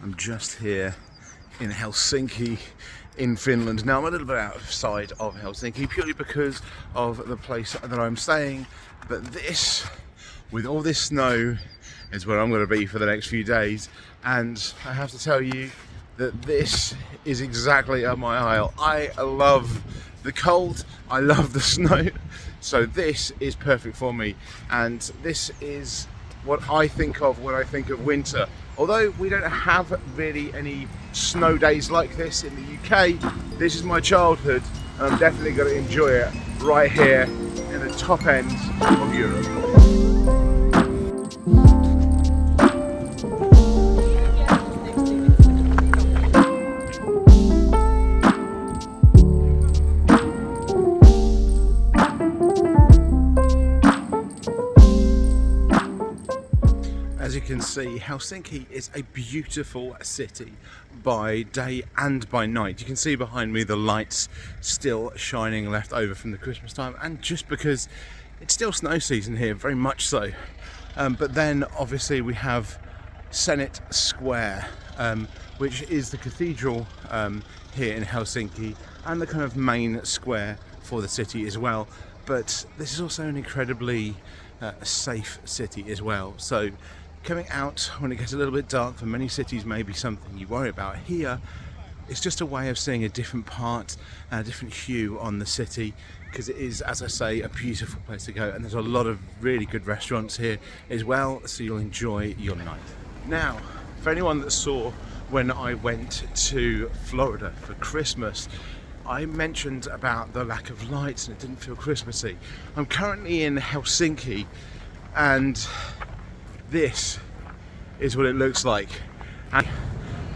I'm just here in Helsinki in Finland. Now I'm a little bit outside of Helsinki purely because of the place that I'm staying, but this, with all this snow, is where I'm going to be for the next few days, and I have to tell you that this is exactly up my aisle. I love the cold, I love the snow, so this is perfect for me, and this is what I think of when I think of winter. Although we don't have really any snow days like this in the UK, this is my childhood, and I'm definitely going to enjoy it right here in the top end of Europe. As you can see, Helsinki is a beautiful city by day and by night. You can see behind me the lights still shining left over from the Christmas time, and just because it's still snow season here, very much so. But then obviously we have Senate Square, which is the cathedral here in Helsinki and the kind of main square for the city as well. But this is also an incredibly safe city as well. So coming out when it gets a little bit dark for many cities may be something you worry about. Here, it's just a way of seeing a different part and a different hue on the city, because it is, as I say, a beautiful place to go, and there's a lot of really good restaurants here as well, so you'll enjoy your night. Now, for anyone that saw when I went to Florida for Christmas, I mentioned about the lack of lights and it didn't feel Christmassy. I'm currently in Helsinki, and this is what it looks like, and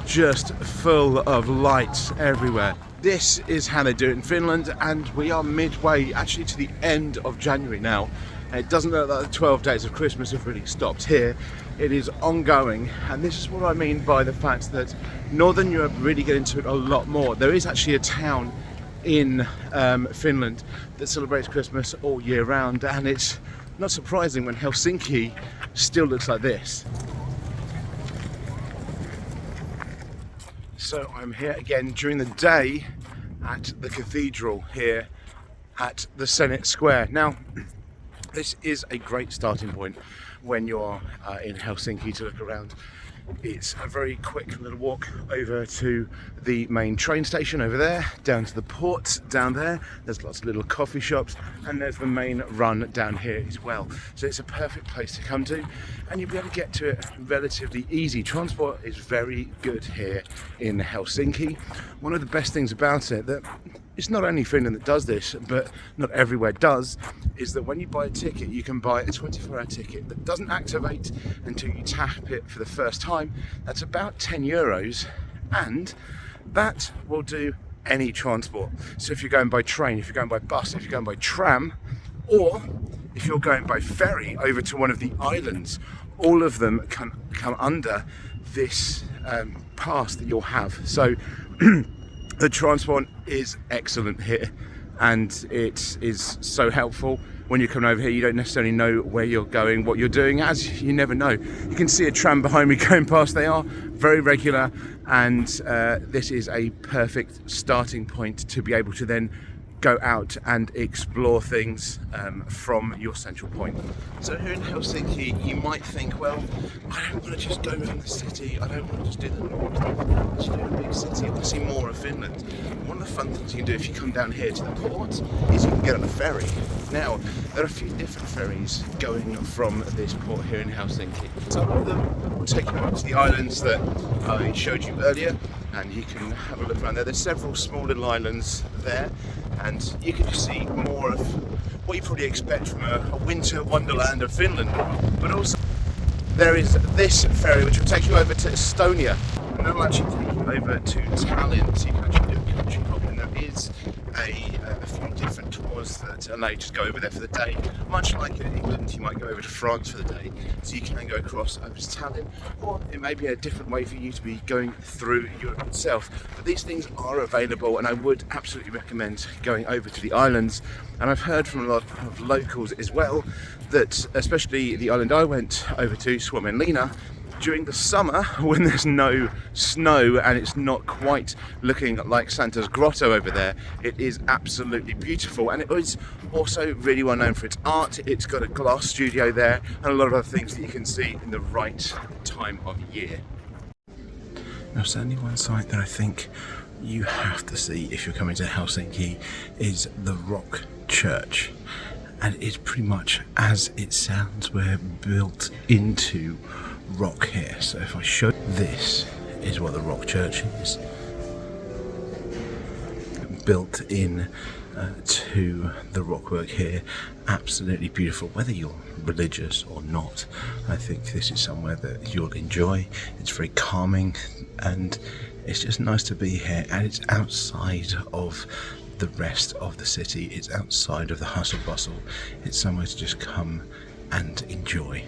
just full of lights everywhere. This is how they do it in Finland, and we are midway actually to the end of January now. It doesn't look like the 12 days of Christmas have really stopped here. It is ongoing, and this is what I mean by the fact that Northern Europe really get into it a lot more. There is actually a town in Finland that celebrates Christmas all year round, and it's not surprising when Helsinki still looks like this. So I'm here again during the day at the cathedral here at the Senate Square. Now, this is a great starting point when you're in Helsinki to look around. It's a very quick little walk over to the main train station over there, down to the port down there. There's lots of little coffee shops, and there's the main run down here as well. So it's a perfect place to come to, and you'll be able to get to it relatively easy. Transport is very good here in Helsinki. One of the best things about it, that it's not only Finland that does this, but not everywhere does, is that when you buy a ticket, you can buy a 24-hour ticket that doesn't activate until you tap it for the first time. That's about 10 euros, and that will do any transport. So if you're going by train, if you're going by bus, if you're going by tram, or if you're going by ferry over to one of the islands, all of them can come under this pass that you'll have. So the transport is excellent here, and it is so helpful. When you come over here, you don't necessarily know where you're going, what you're doing, as you never know. You can see a tram behind me going past. They are very regular, and this is a perfect starting point to be able to then go out and explore things from your central point. So here in Helsinki, you might think, well, I don't want to just go around the city, I don't want to just do the north, I want to do a big city, I want to see more of Finland. One of the fun things you can do if you come down here to the port is you can get on a ferry. Now, there are a few different ferries going from this port here in Helsinki. Some of them will take you up to the islands that I showed you earlier, and you can have a look around there. There's several small little islands there, and you can just see more of what you probably expect from a winter wonderland of Finland. But also there is this ferry which will take you over to Estonia, and that'll actually take you over to Tallinn, so you can actually do a country hop, and there is a few different tours that allow you to go over there for the day. Much like in England, you might go over to France for the day, so you can go across over to Tallinn, or it may be a different way for you to be going through Europe itself. But these things are available, and I would absolutely recommend going over to the islands. And I've heard from a lot of locals as well that, especially the island I went over to, Suomenlinna, During the summer, when there's no snow and it's not quite looking like Santa's grotto over there, it is absolutely beautiful, and it is also really well known for its art. It's got a glass studio there and a lot of other things that you can see in the right time of year. Now, certainly one site that I think you have to see if you're coming to Helsinki is the Rock Church. And it's pretty much as it sounds. We're built into rock here. So if I show, this is what the Rock Church is. Built in to the rockwork here. Absolutely beautiful. Whether you're religious or not, I think this is somewhere that you'll enjoy. It's very calming and it's just nice to be here, and it's outside of the rest of the city. It's outside of the hustle bustle. It's somewhere to just come and enjoy.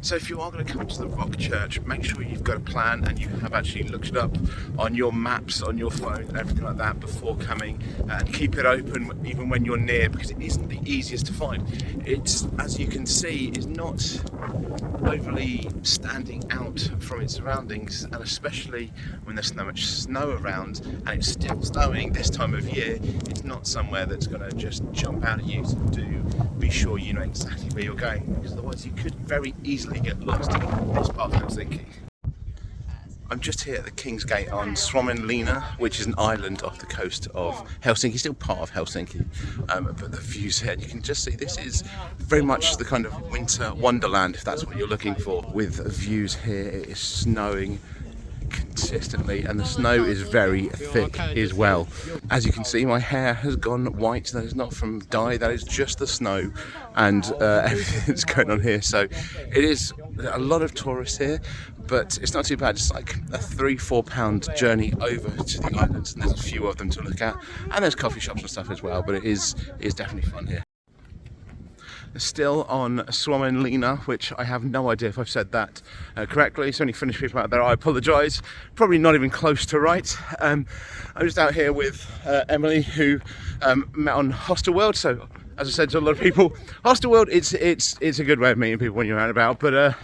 So if you are going to come to the Rock Church, make sure you've got a plan and you have actually looked it up on your maps, on your phone and everything like that before coming, and keep it open even when you're near, because it isn't the easiest to find. It's, as you can see, is not overly standing out from its surroundings, and especially when there's so much snow around and it's still snowing this time of year, it's not somewhere that's going to just jump out at you. So do be sure you know exactly where you're going, because otherwise you could very easily get lost in this part of Helsinki. I'm just here at the King's Gate on Suomenlinna, which is an island off the coast of Helsinki, still part of Helsinki, but the views here, you can just see this is very much the kind of winter wonderland, if that's what you're looking for, with views here. It is snowing consistently and the snow is very thick as well. As you can see, my hair has gone white. That is not from dye, that is just the snow and everything that's going on here. So it is a lot of tourists here, but it's not too bad. It's like a £3-4 pound journey over to the islands, and there's a few of them to look at, and there's coffee shops and stuff as well, but it is definitely fun here. Still on Suomenlinna, which I have no idea if I've said that correctly. So any Finnish people out there, I apologise. Probably not even close to right. I'm just out here with Emily, who met on Hostelworld. So as I said to a lot of people, Hostelworld, it's a good way of meeting people when you're out and about. But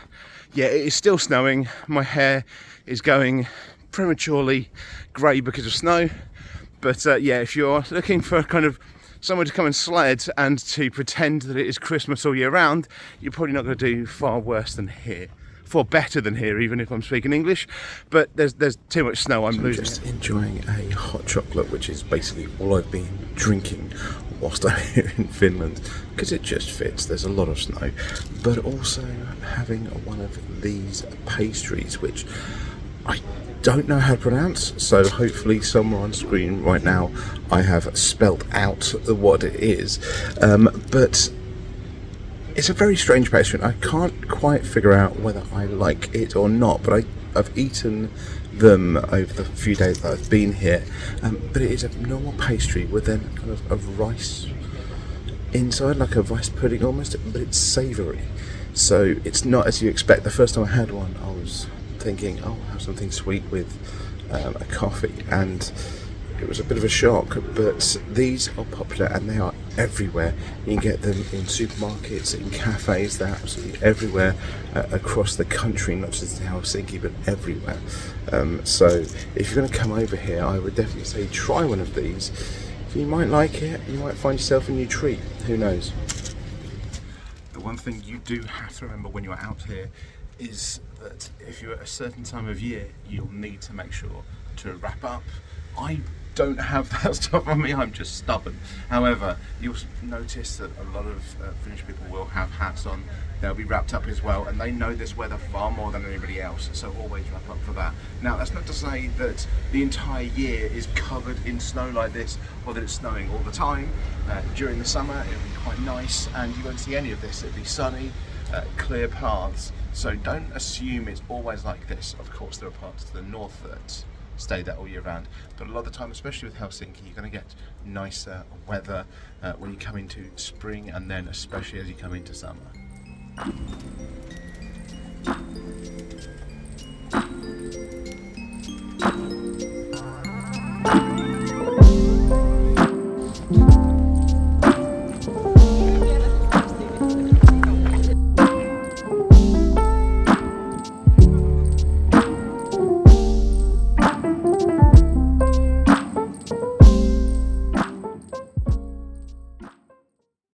yeah, it is still snowing. My hair is going prematurely grey because of snow. But yeah, if you're looking for kind of somewhere to come and sled and to pretend that it is Christmas all year round, you're probably not going to do far worse than here. Far better than here, even if I'm speaking English. But there's too much snow, I'm losing it. Just enjoying a hot chocolate, which is basically all I've been drinking whilst I'm here in Finland, because it just fits. There's a lot of snow. But also having one of these pastries, which I don't know how to pronounce, so hopefully somewhere on screen right now I have spelt out what it is, but it's a very strange pastry. I can't quite figure out whether I like it or not, but I've eaten them over the few days that I've been here, but it is a normal pastry with then kind of a rice inside, like a rice pudding almost, but it's savoury, so it's not as you expect. The first time I had one, I was thinking, oh, I'll have something sweet with a coffee, and it was a bit of a shock. But these are popular and they are everywhere. You can get them in supermarkets, in cafes. They're absolutely everywhere across the country, not just in Helsinki but everywhere. So if you're going to come over here, I would definitely say try one of these. You might like it, you might find yourself a new treat, who knows. The one thing you do have to remember when you're out here is that if you're at a certain time of year, you'll need to make sure to wrap up. I don't have that stuff on me, I'm just stubborn. However, you'll notice that a lot of Finnish people will have hats on. They'll be wrapped up as well, and they know this weather far more than anybody else, so always wrap up for that. Now, that's not to say that the entire year is covered in snow like this, or that it's snowing all the time. During the summer, it'll be quite nice, and you won't see any of this. It'll be sunny, clear paths, so don't assume it's always like this. Of course, there are parts to the north that stay there all year round, but a lot of the time, especially with Helsinki, you're going to get nicer weather when you come into spring, and then especially as you come into summer.